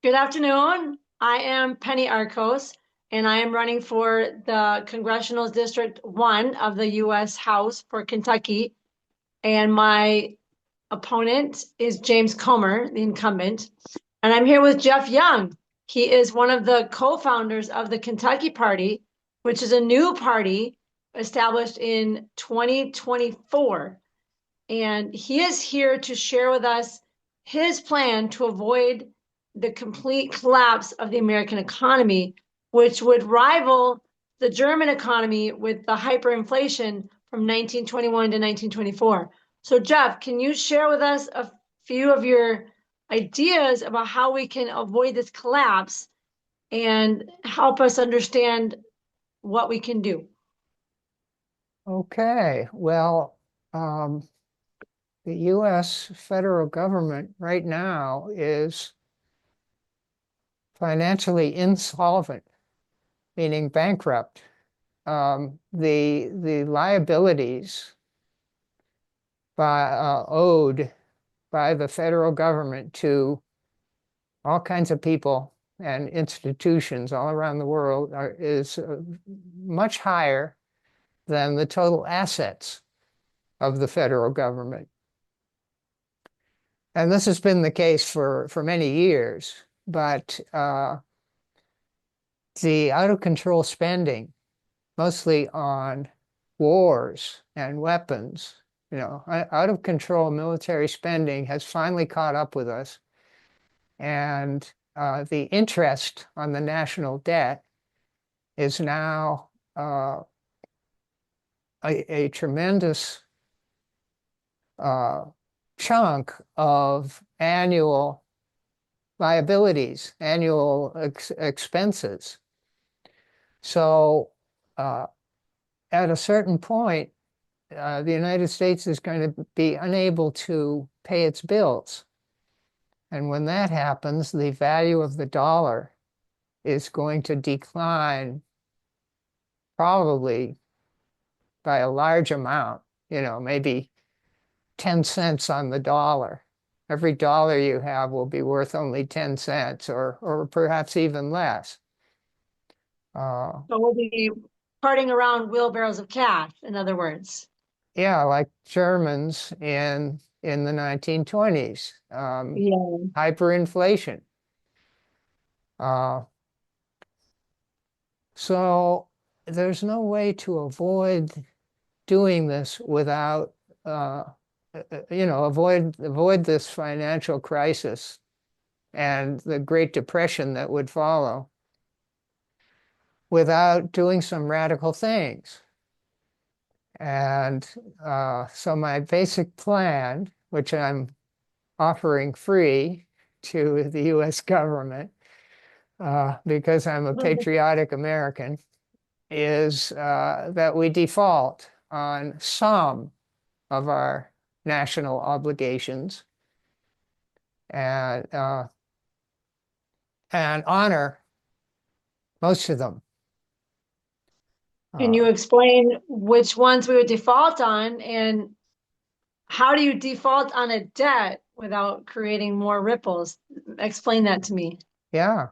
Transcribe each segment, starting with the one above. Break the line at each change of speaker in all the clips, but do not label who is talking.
Good afternoon. I am Penny Arcos, and I am running for the Congressional District 1 of the U.S. House for Kentucky. And my opponent is James Comer, the incumbent. And I'm here with Geoff Young. He is one of the co-founders of the Kentucky Party, which is a new party established in 2024. And he is here to share with us his plan to avoid the complete collapse of the American economy, which would rival the German economy with the hyperinflation from 1921 to 1924. So, Geoff, can you share with us a few of your ideas about how we can avoid this collapse and help us understand what we can do?
Okay, well, the U.S. federal government right now is financially insolvent, meaning bankrupt. The liabilities owed by the federal government to all kinds of people and institutions all around the world is much higher than the total assets of the federal government. And this has been the case for many years, but the out of control spending, mostly on wars and weapons, out of control military spending has finally caught up with us. And the interest on the national debt is now a tremendous uh, chunk of annual liabilities, annual expenses. So at a certain point, the United States is going to be unable to pay its bills. And when that happens, the value of the dollar is going to decline probably by a large amount, maybe 10 cents on the dollar. Every dollar you have will be worth only 10 cents or perhaps even less.
So we'll be parting around wheelbarrows of cash, in other words.
Yeah, like Germans in the 1920s,
Yeah.
hyperinflation. Uh, so there's no way to avoid doing this without, avoid this financial crisis and the Great Depression that would follow without doing some radical things. And so my basic plan, which I'm offering free to the US government because I'm a patriotic American, is that we default on some of our national obligations and honor most of them.
Can
Uh,
you explain which ones we would default on and how do you default on a debt without creating more ripples? Explain that to me.
yeah,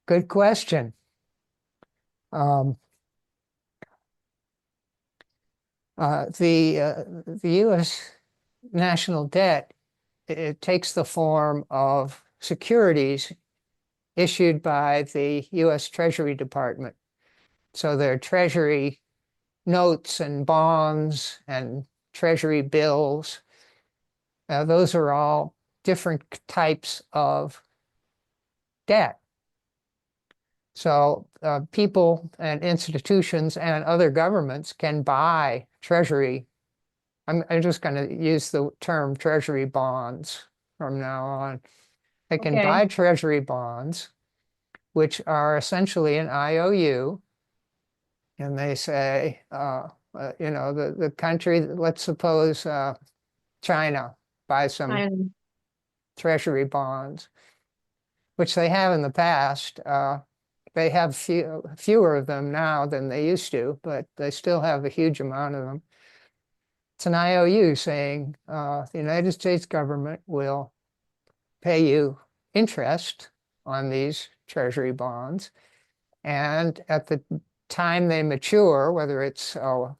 good question. Um, the U.S. national debt, it takes the form of securities issued by the U.S. Treasury Department. So there are Treasury notes and bonds and Treasury bills. Those are all different types of debt. So people and institutions and other governments can buy Treasury. I'm just going to use the term Treasury bonds from now on. They can
Okay.
buy Treasury bonds, which are essentially an IOU, and they say, the country, let's suppose China buys some
I'm
Treasury bonds, which they have in the past. They have fewer of them now than they used to, but they still have a huge amount of them. It's an IOU saying the United States government will pay you interest on these treasury bonds. And at the time they mature, whether it's, 1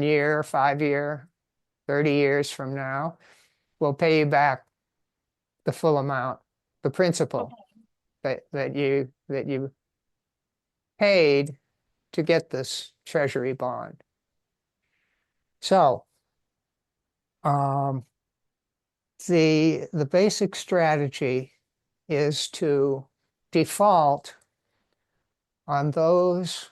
year, 5 year, 30 years from now, we'll pay you back the full amount, the principal
Okay.
that you paid to get this treasury bond. So um, the basic strategy is to default on those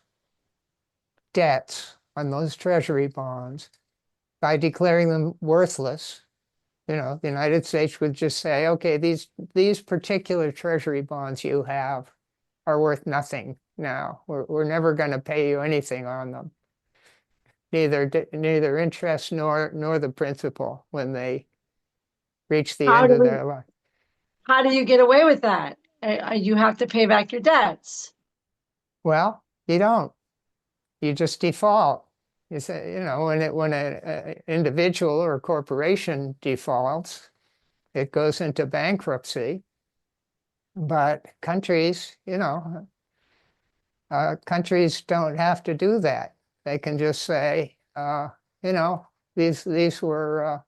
debts, on those treasury bonds, by declaring them worthless. The United States would just say, okay, these particular treasury bonds you have are worth nothing now. We're never going to pay you anything on them, neither interest nor the principal when they reach the
How
end
do
of
we,
their life.
how do you get away with that? You have to pay back your debts.
Well, you don't. You just default. You say, when an individual or a corporation defaults, it goes into bankruptcy. But countries don't have to do that. They can just say, you know, these were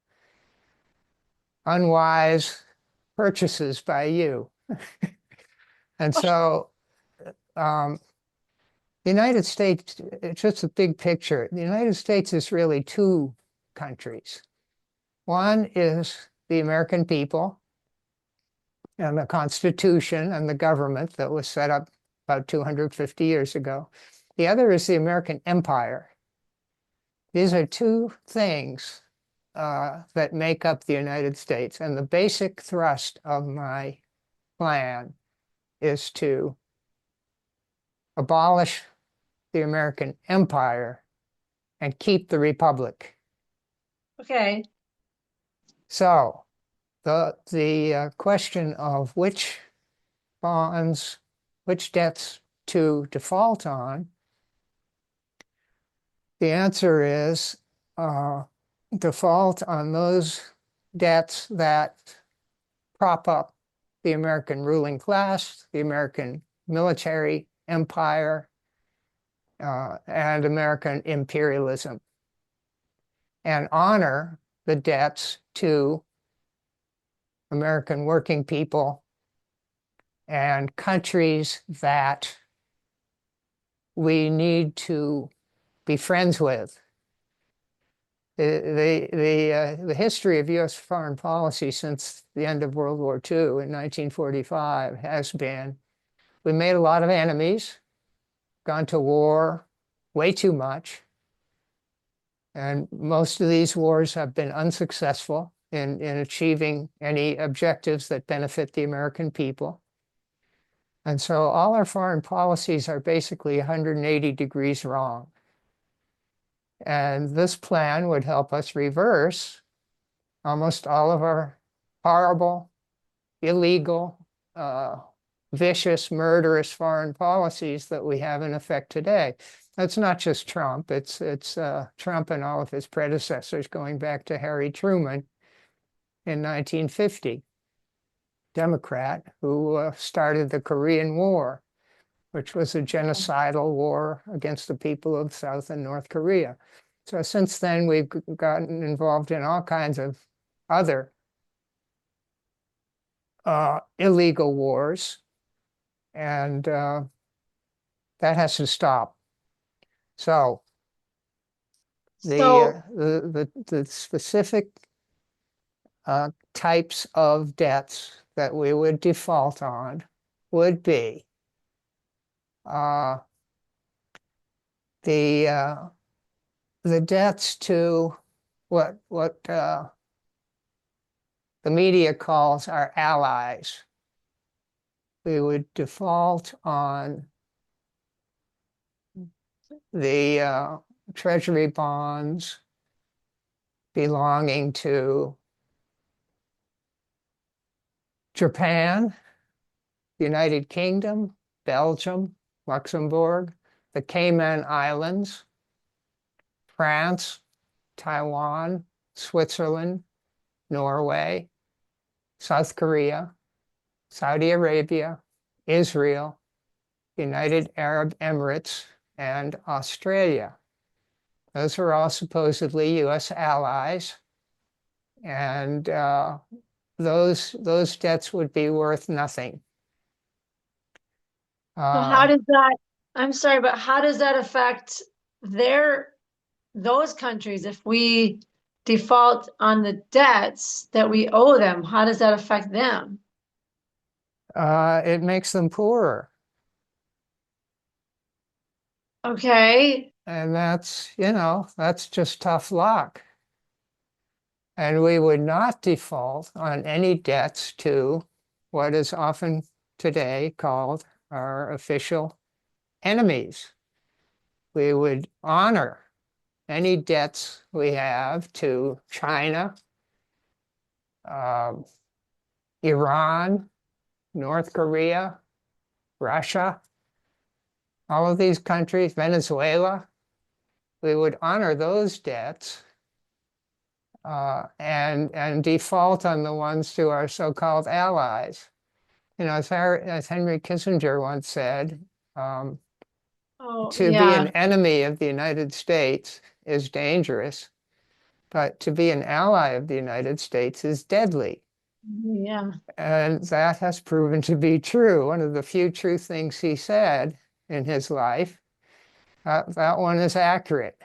unwise purchases by you. And so um, the United States, it's just a big picture. The United States is really two countries. One is the American people and the Constitution and the government that was set up about 250 years ago. The other is the American Empire. These are two things that make up the United States. And the basic thrust of my plan is to abolish the American Empire and keep the Republic.
Okay.
So the question of which bonds, which debts to default on, the answer is default on those debts that prop up the American ruling class, the American military empire, and American imperialism, and honor the debts to American working people and countries that we need to be friends with. The history of U.S. foreign policy since the end of World War II in 1945 has been, we made a lot of enemies, gone to war way too much, and most of these wars have been unsuccessful in achieving any objectives that benefit the American people. And so all our foreign policies are basically 180 degrees wrong. And this plan would help us reverse almost all of our horrible, illegal, vicious, murderous foreign policies that we have in effect today. That's not just Trump. It's Trump and all of his predecessors, going back to Harry Truman in 1950, Democrat, who started the Korean War, which was a genocidal war against the people of South and North Korea. So since then, we've gotten involved in all kinds of other illegal wars, and that has to stop. So
So,
the specific types of debts that we would default on would be uh, the debts to what the media calls our allies. We would default on the treasury bonds belonging to Japan, the United Kingdom, Belgium, Luxembourg, the Cayman Islands, France, Taiwan, Switzerland, Norway, South Korea, Saudi Arabia, Israel, United Arab Emirates, and Australia. Those are all supposedly US allies, and those debts would be worth nothing.
So how
Uh,
does that, I'm sorry, but how does that affect their, those countries if we default on the debts that we owe them? How does that affect them?
it makes them poorer.
Okay.
And that's, that's just tough luck. And we would not default on any debts to what is often today called our official enemies. We would honor any debts we have to China, um, Iran, North Korea, Russia, all of these countries, Venezuela. We would honor those debts and default on the ones to our so-called allies. As Henry Kissinger once said, um,
Oh,
to be an
yeah.
enemy of the United States is dangerous, but to be an ally of the United States is deadly.
Yeah.
And that has proven to be true. One of the few true things he said in his life. That one is accurate.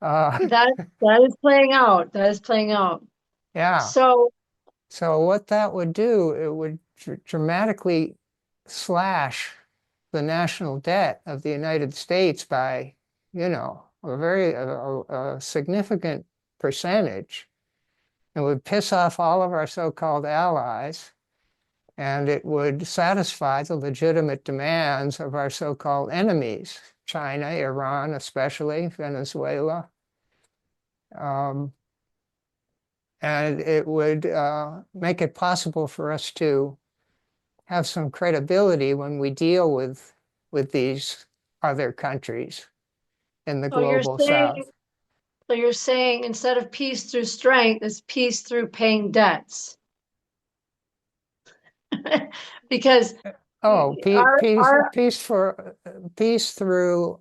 Uh,
That is playing out. That is playing out.
yeah.
So,
So what that would do, it would dramatically slash the national debt of the United States by, a significant percentage. It would piss off all of our so-called allies, and it would satisfy the legitimate demands of our so-called enemies, China, Iran, especially Venezuela. Um, and it would make it possible for us to have some credibility when we deal with these other countries in the
so you're
global
saying,
south.
so you're saying instead of peace through strength, it's peace through paying debts. Because
Oh,
our
peace through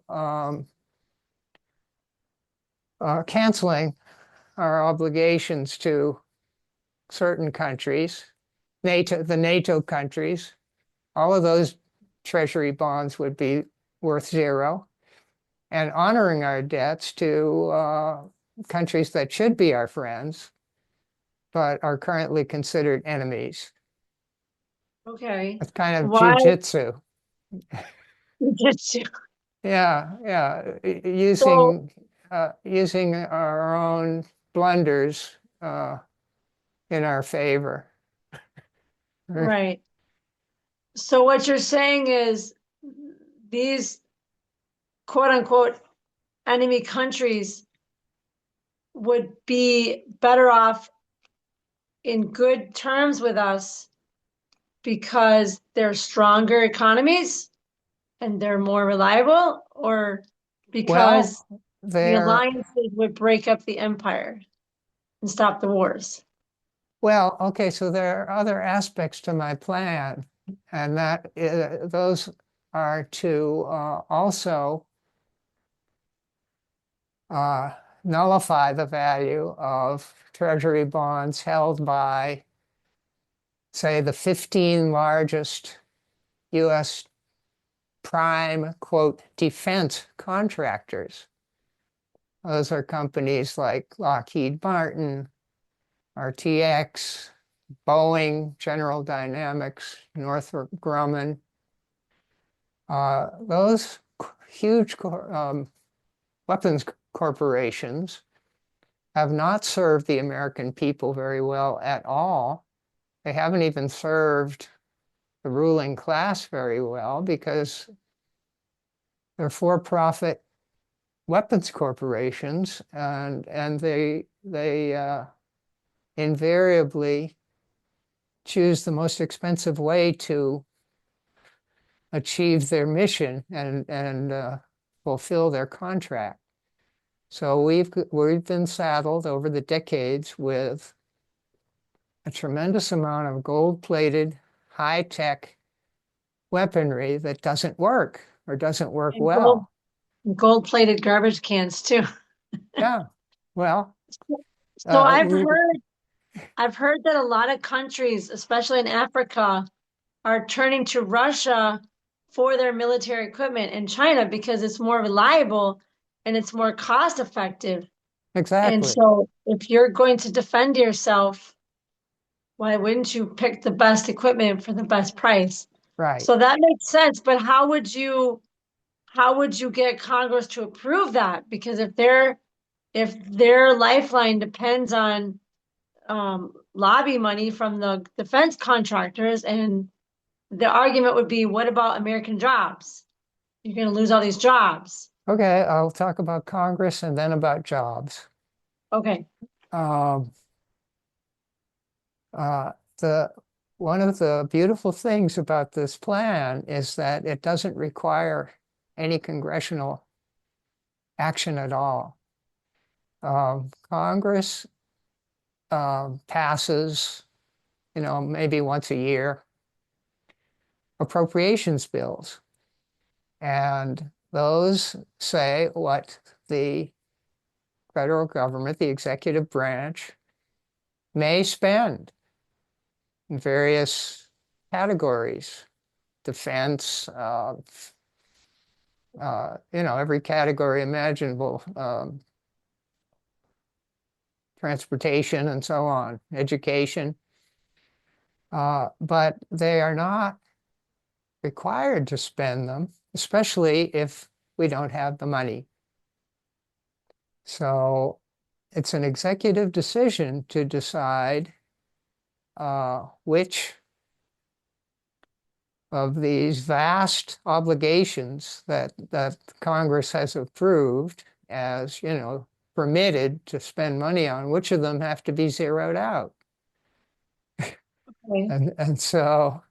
canceling our obligations to certain countries, the NATO countries. All of those treasury bonds would be worth zero, and honoring our debts to countries that should be our friends, but are currently considered enemies.
okay,
It's kind of
why
jujitsu.
did you?
Yeah, yeah.
So,
Using our own blunders in our favor.
right. So what you're saying is these quote unquote enemy countries would be better off in good terms with us because they're stronger economies and they're more reliable, or
Well,
because the
they're
alliances would break up the empire and stop the wars.
okay. So there are other aspects to my plan, and those are to also uh, nullify the value of treasury bonds held by, say, the 15 largest U.S. prime, quote, defense contractors. Those are companies like Lockheed Martin, RTX, Boeing, General Dynamics, Northrop Grumman. Those huge weapons corporations have not served the American people very well at all. They haven't even served the ruling class very well because they're for-profit weapons corporations, and they invariably choose the most expensive way to achieve their mission and fulfill their contract. So we've been saddled over the decades with a tremendous amount of gold-plated, high-tech weaponry that doesn't work or doesn't work
And gold
well.
gold-plated garbage cans too.
Yeah. Well,
So
uh, w-
I've heard that a lot of countries, especially in Africa, are turning to Russia for their military equipment and China because it's more reliable and it's more cost effective. And
exactly.
so if you're going to defend yourself, why wouldn't you pick the best equipment for the best price?
Right.
So that makes sense, but how would you get Congress to approve that? Because if their lifeline depends on lobby money from the defense contractors, and the argument would be, what about American jobs? You're going to lose all these jobs.
Okay, I'll talk about Congress and then about jobs.
Okay.
Um, uh, the One of the beautiful things about this plan is that it doesn't require any congressional action at all. Congress passes, maybe once a year, appropriations bills, and those say what the federal government, the executive branch, may spend in various categories: defense, every category imaginable, transportation, and so on, education. But they are not required to spend them, especially if we don't have the money. So it's an executive decision to decide which of these vast obligations that Congress has approved as, permitted to spend money on, which of them have to be zeroed out.
Okay.
And so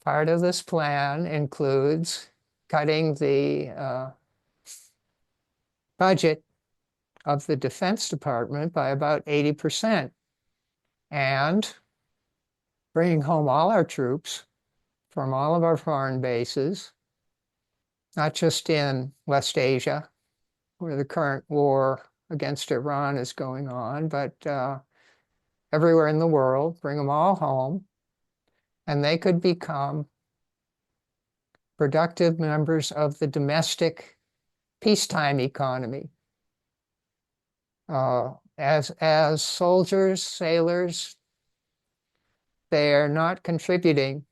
part of this plan includes cutting the budget of the Defense Department by about 80% and bringing home all our troops from all of our foreign bases, not just in West Asia, where the current war against Iran is going on, but everywhere in the world, bring them all home, and they could become productive members of the domestic peacetime economy. As soldiers, sailors, they are not contributing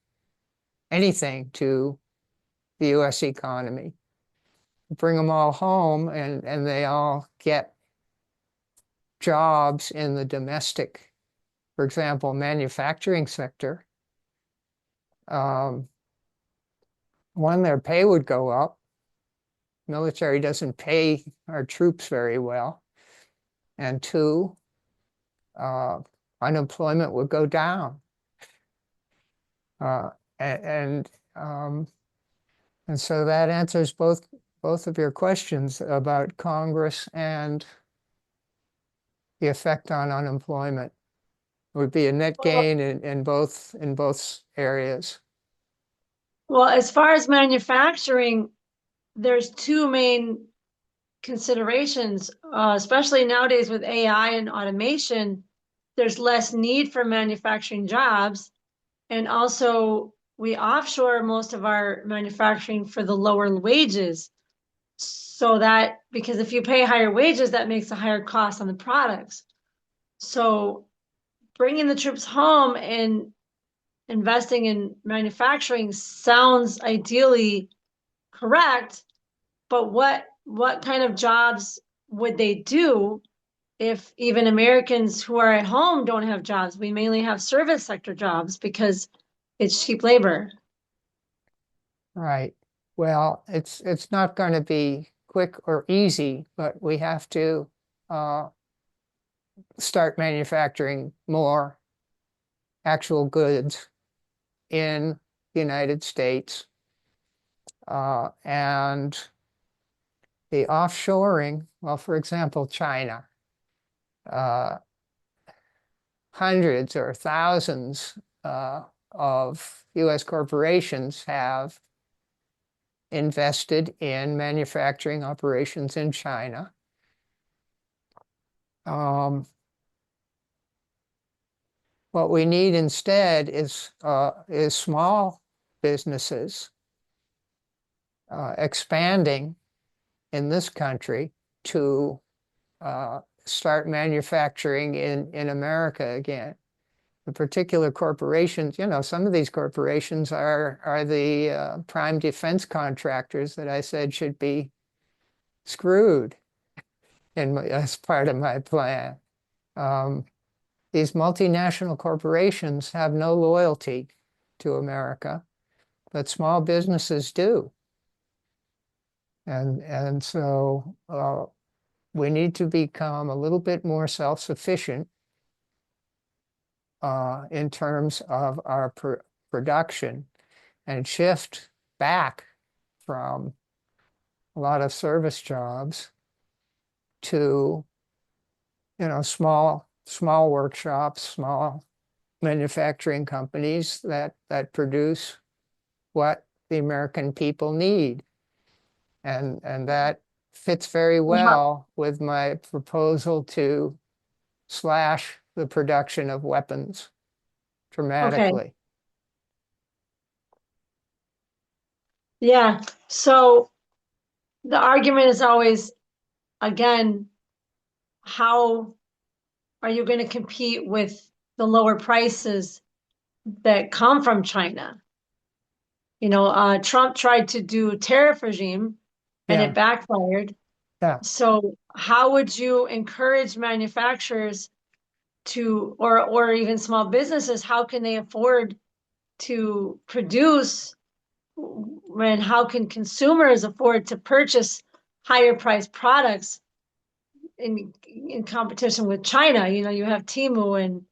anything to the U.S. economy. Bring them all home, and they all get jobs in the domestic, for example, manufacturing sector. Um, One, their pay would go up. Military doesn't pay our troops very well. And two, uh, unemployment would go down. Uh, and um, and so that answers both of your questions about Congress and the effect on unemployment. It would be a net
Well,
gain in both areas.
well, as far as manufacturing, there's two main considerations, especially nowadays with AI and automation. There's less need for manufacturing jobs. And also, we offshore most of our manufacturing for the lower wages. So that, because if you pay higher wages, that makes a higher cost on the products. So bringing the troops home and investing in manufacturing sounds ideally correct, but what kind of jobs would they do if even Americans who are at home don't have jobs? We mainly have service sector jobs because it's cheap labor.
Right. Well, it's not going to be quick or easy, but we have to uh, start manufacturing more actual goods in the United States. And the offshoring, well, for example, China. Uh, hundreds or thousands of US corporations have invested in manufacturing operations in China. What we need instead is small businesses expanding in this country to start manufacturing in America again. The particular corporations, some of these corporations are the prime defense contractors that I said should be screwed as part of my plan. These multinational corporations have no loyalty to America, but small businesses do. And so we need to become a little bit more self-sufficient in terms of our production and shift back from a lot of service jobs to, small workshops, small manufacturing companies that produce what the American people need. And that fits very well with my proposal to slash the production of weapons
Okay.
dramatically.
Yeah. So the argument is always, again, how are you going to compete with the lower prices that come from China? Trump tried to do a tariff regime and it
Yeah,
backfired.
yeah.
So how would you encourage manufacturers to, or even small businesses, how can they afford to produce, and how can consumers afford to purchase higher priced products in competition with China? You have Temu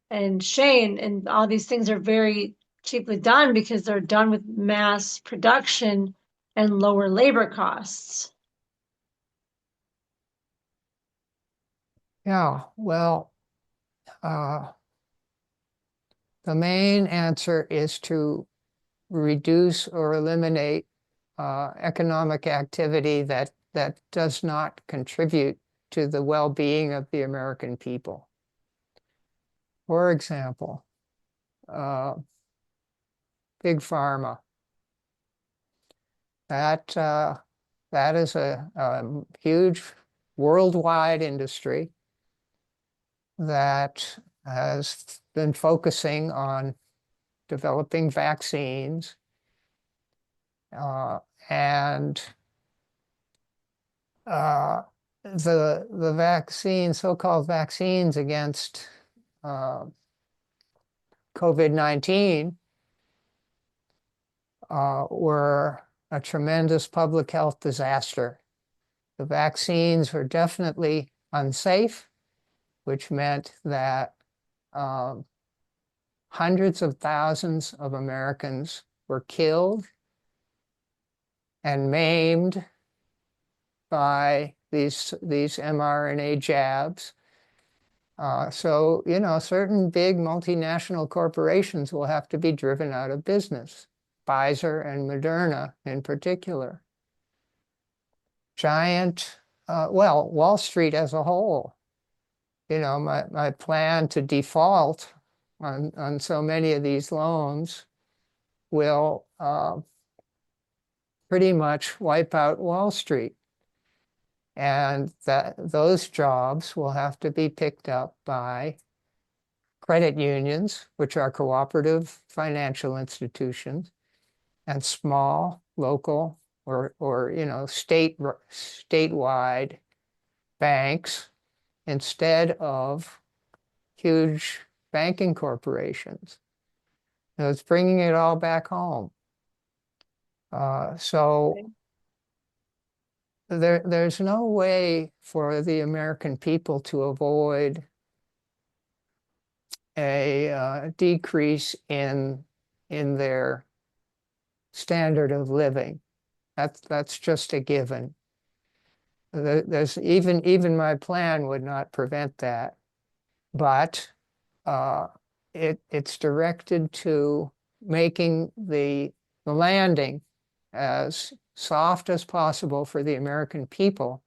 and Shane, and all these things are very cheaply done because they're done with mass production and lower labor costs.
Yeah, well, uh, the main answer is to reduce or eliminate economic activity that does not contribute to the well-being of the American people. For example, uh, big pharma. That is a huge worldwide industry that has been focusing on developing vaccines uh, and the vaccines, so-called vaccines against uh, COVID-19 were a tremendous public health disaster. The vaccines were definitely unsafe, which meant that um, hundreds of thousands of Americans were killed and maimed by these mRNA jabs. So, certain big multinational corporations will have to be driven out of business, Pfizer and Moderna in particular. Wall Street as a whole. My plan to default on so many of these loans will pretty much wipe out Wall Street. And those jobs will have to be picked up by credit unions, which are cooperative financial institutions, and small, local, or statewide banks instead of huge banking corporations. It's bringing it all back home. So there's no way for the American people to avoid a decrease in their standard of living. That's just a given. There's even my plan would not prevent that, but uh, it's directed to making the landing as soft as possible for the American people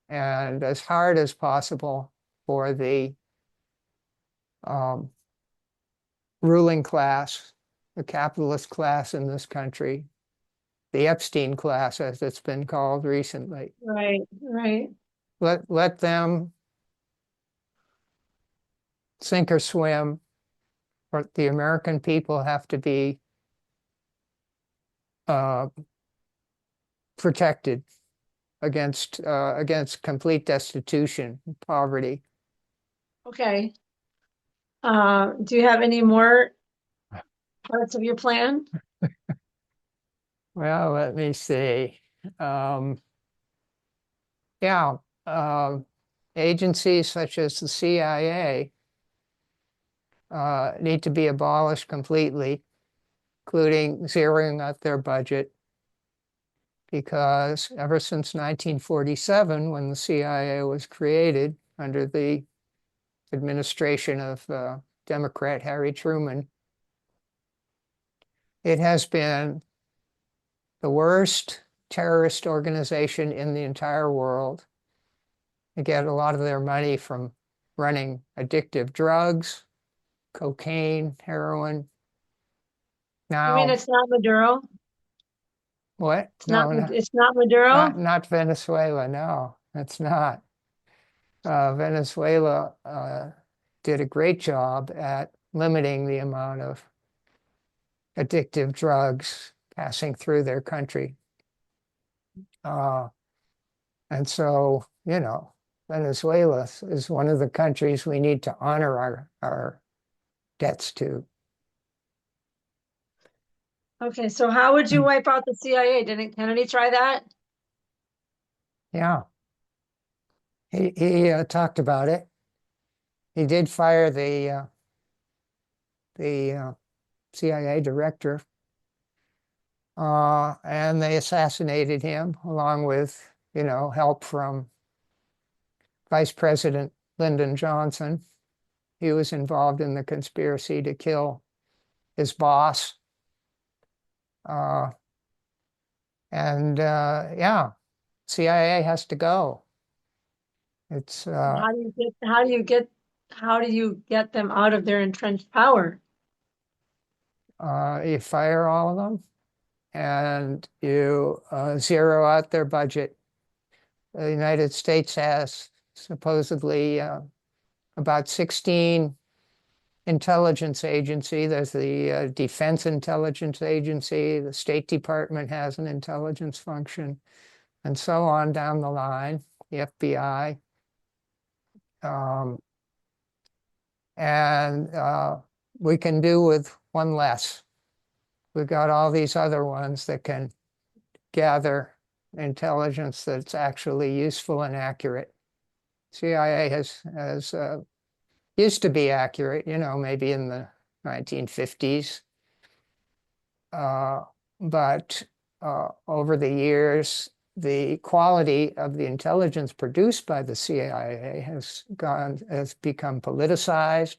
and as hard as possible for the um, ruling class, the capitalist class in this country, the Epstein class, as it's been called recently.
Right, right.
Let them sink or swim, or the American people have to be uh, protected against complete destitution, poverty.
Okay. Do you have any more parts of your plan?
Well, let me see. Um, yeah, uh, agencies such as the CIA need to be abolished completely, including zeroing out their budget, because ever since 1947, when the CIA was created under the administration of Democrat Harry Truman, it has been the worst terrorist organization in the entire world. They get a lot of their money from running addictive drugs, cocaine, heroin.
You mean
Now,
it's not Maduro?
what?
It's not,
No, no,
it's not Maduro?
not Venezuela. No, it's not. Venezuela did a great job at limiting the amount of addictive drugs passing through their country. Uh, and so, Venezuela is one of the countries we need to honor our debts to.
Okay, so how would you wipe out the CIA? Didn't Kennedy try that?
Yeah, he talked about it. He did fire the CIA director, and they assassinated him along with, help from Vice President Lyndon Johnson. He was involved in the conspiracy to kill his boss. Uh, and yeah, CIA has to go. It's
How do you get them out of their entrenched power?
you fire all of them and you zero out their budget. The United States has supposedly about 16 intelligence agency. There's the Defense Intelligence Agency. The State Department has an intelligence function, and so on down the line. The FBI, um, and we can do with one less. We've got all these other ones that can gather intelligence that's actually useful and accurate. CIA has used to be accurate, maybe in the 1950s. But over the years, the quality of the intelligence produced by the CIA has become politicized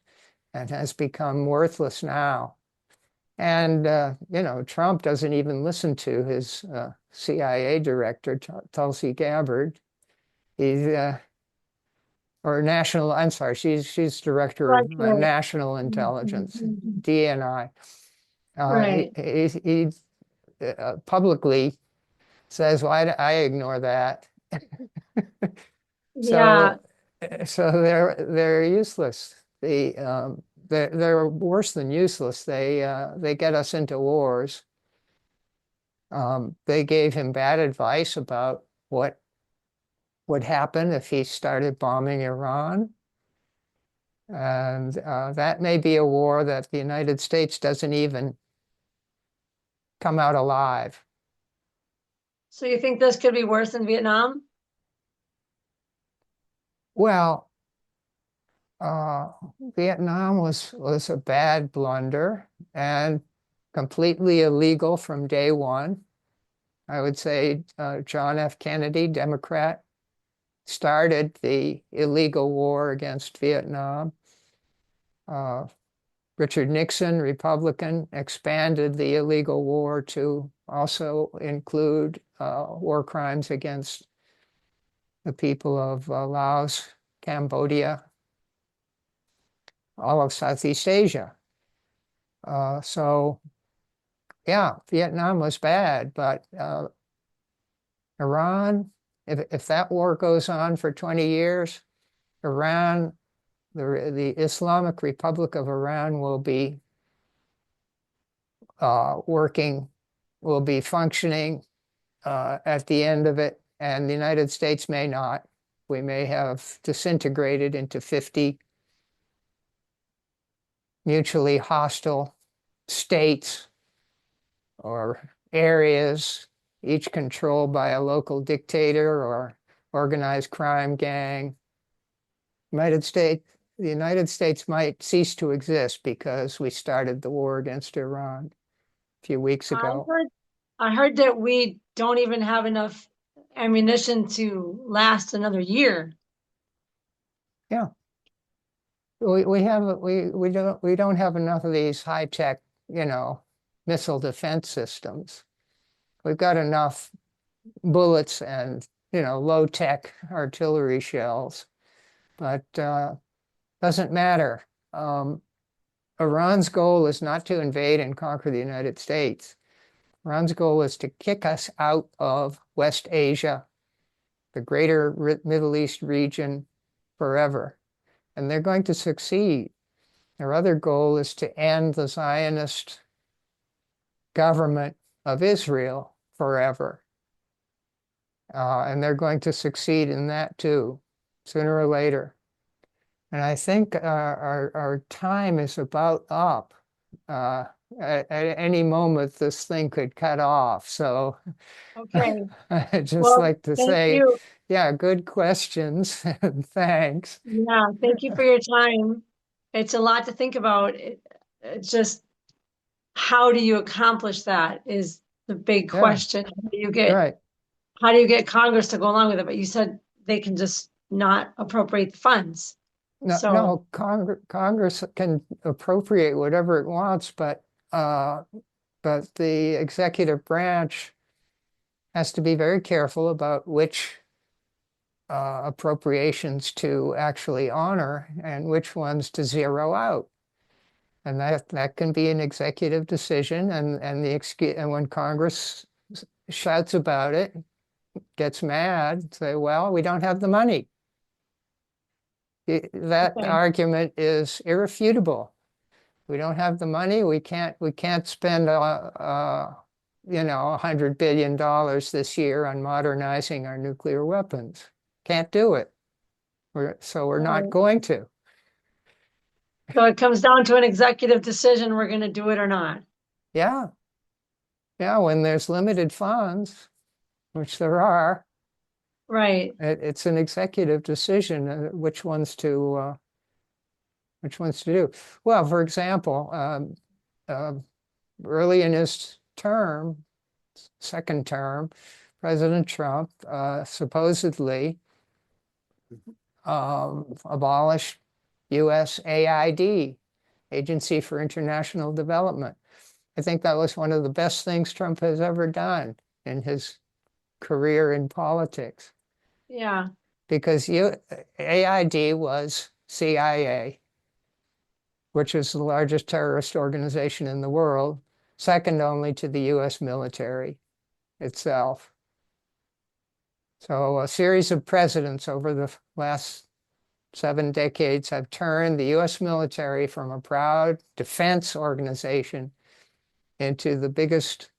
and has become worthless now. And Trump doesn't even listen to his CIA director, Tulsi Gabbard. He's or national. I'm sorry, she's director
Right,
of
right.
national intelligence, DNI.
Right.
He publicly says, "Well, I ignore that."
Yeah.
So, they're useless. They're worse than useless. They get us into wars. They gave him bad advice about what would happen if he started bombing Iran. And that may be a war that the United States doesn't even come out alive.
So you think this could be worse than Vietnam?
Well, uh, Vietnam was a bad blunder and completely illegal from day one. I would say John F. Kennedy, Democrat, started the illegal war against Vietnam. Uh, Richard Nixon, Republican, expanded the illegal war to also include war crimes against the people of Laos, Cambodia, all of Southeast Asia. So, yeah, Vietnam was bad, but Iran, if that war goes on for 20 years, Iran, the Islamic Republic of Iran will be working, will be functioning at the end of it, and the United States may not. We may have disintegrated into 50 mutually hostile states or areas, each controlled by a local dictator or organized crime gang. United States, the United States might cease to exist because we started the war against Iran a few weeks
I
ago.
heard, I heard that we don't even have enough ammunition to last another year.
Yeah, we don't have enough of these high tech, missile defense systems. We've got enough bullets and low tech artillery shells, but doesn't matter. Um, Iran's goal is not to invade and conquer the United States. Iran's goal is to kick us out of West Asia, the greater Middle East region, forever. And they're going to succeed. Their other goal is to end the Zionist government of Israel forever. And they're going to succeed in that too, sooner or later. And I think our time is about up. At any moment, this thing could cut off. So
Okay.
I'd just
Well,
like to
thank
say,
you.
yeah, good questions and thanks.
Yeah, thank you for your time. It's a lot to think about. It's just how do you accomplish that is the big
Yeah,
question.
right.
How do you get Congress to go along with it? But you said they can just not appropriate the funds.
No,
So,
no, Congress can appropriate whatever it wants, uh, but the executive branch has to be very careful about which appropriations to actually honor and which ones to zero out. And that can be an executive decision. And when Congress shouts about it, gets mad, say, well, we don't have the money. That
okay,
argument is irrefutable. We don't have the money. We can't spend $100 billion this year on modernizing our nuclear weapons. Can't do it. So we're
all
not
right.
going to.
So it comes down to an executive decision, we're going to do it or not.
Yeah, yeah. When there's limited funds, which there are,
Right.
it's an executive decision which ones to do. Well, for example, uh, early in his term, second term, President Trump supposedly abolished USAID, Agency for International Development. I think that was one of the best things Trump has ever done in his career in politics
Yeah.
because AID was CIA, which is the largest terrorist organization in the world, second only to the US military itself. So a series of presidents over the last 7 decades have turned the US military from a proud defense organization into the biggest,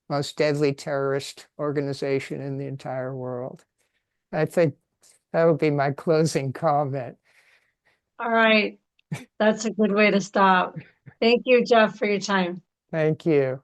most deadly terrorist organization in the entire world. I think that would be my closing comment.
All right. That's a good way to stop. Thank you, Jeff, for your time.
Thank you.